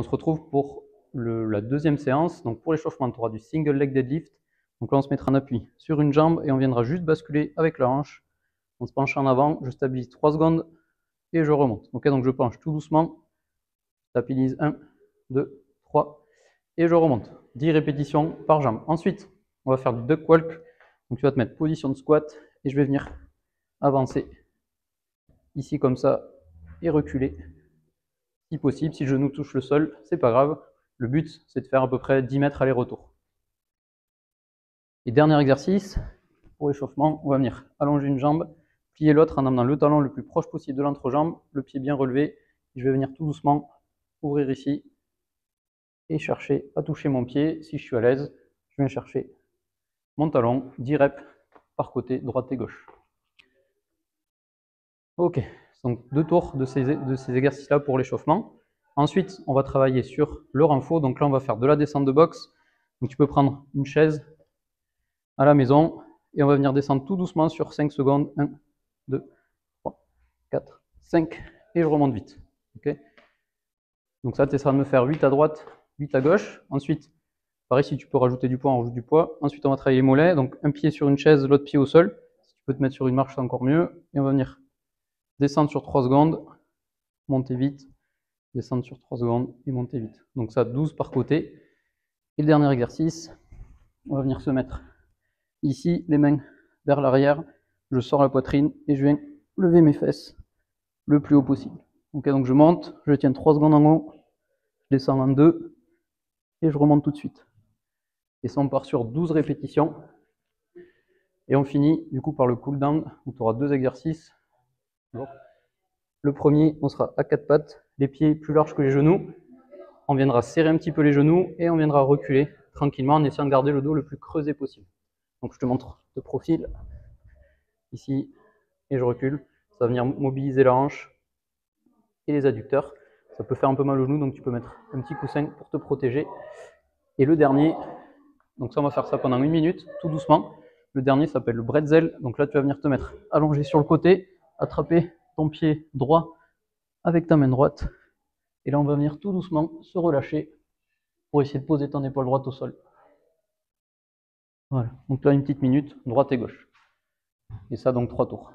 On se retrouve pour la deuxième séance. Donc pour l'échauffement, tu auras du single leg deadlift. Donc là, on se mettra en appui sur une jambe et on viendra juste basculer avec la hanche. On se penche en avant, je stabilise 3 secondes et je remonte. Ok, donc je penche tout doucement, je stabilise 1, 2, 3 et je remonte. 10 répétitions par jambe. Ensuite, on va faire du duck walk. Donc tu vas te mettre position de squat et je vais venir avancer ici comme ça et reculer. Si possible, si le genou touche le sol, c'est pas grave. Le but, c'est de faire à peu près 10 mètres aller-retour. Et dernier exercice, pour l'échauffement, on va venir allonger une jambe, plier l'autre en amenant le talon le plus proche possible de l'entrejambe, le pied bien relevé. Je vais venir tout doucement ouvrir ici et chercher à toucher mon pied. Si je suis à l'aise, je viens chercher mon talon, 10 reps par côté, droite et gauche. Ok, donc 2 tours de ces exercices-là pour l'échauffement. Ensuite, on va travailler sur le renfort. Donc là, on va faire de la descente de boxe. Donc tu peux prendre une chaise à la maison et on va venir descendre tout doucement sur 5 secondes. 1, 2, 3, 4, 5 et je remonte vite. Okay, donc ça, tu essaieras de me faire 8 à droite, 8 à gauche. Ensuite, pareil, si tu peux rajouter du poids, on rajoute du poids. Ensuite, on va travailler les mollets. Donc un pied sur une chaise, l'autre pied au sol. Si tu peux te mettre sur une marche, c'est encore mieux. Et on va venir descendre sur 3 secondes, monter vite, descendre sur 3 secondes et monter vite. Donc ça, 12 par côté. Et le dernier exercice, on va venir se mettre ici, les mains vers l'arrière. Je sors la poitrine et je viens lever mes fesses le plus haut possible. Okay, donc je monte, je tiens 3 secondes en haut, je descends en 2 et je remonte tout de suite. Et ça, on part sur 12 répétitions. Et on finit du coup par le cool down où tu auras 2 exercices. Le premier, on sera à 4 pattes, les pieds plus larges que les genoux. On viendra serrer un petit peu les genoux et on viendra reculer tranquillement en essayant de garder le dos le plus creusé possible. Donc je te montre de profil, ici, et je recule. Ça va venir mobiliser la hanche et les adducteurs. Ça peut faire un peu mal aux genoux, donc tu peux mettre un petit coussin pour te protéger. Et le dernier, donc ça on va faire ça pendant 1 minute, tout doucement. Le dernier s'appelle le bretzel, donc là tu vas venir te mettre allongé sur le côté, attraper ton pied droit avec ta main droite. Et là on va venir tout doucement se relâcher pour essayer de poser ton épaule droite au sol. Voilà, donc là une petite minute, droite et gauche. Et ça donc 3 tours.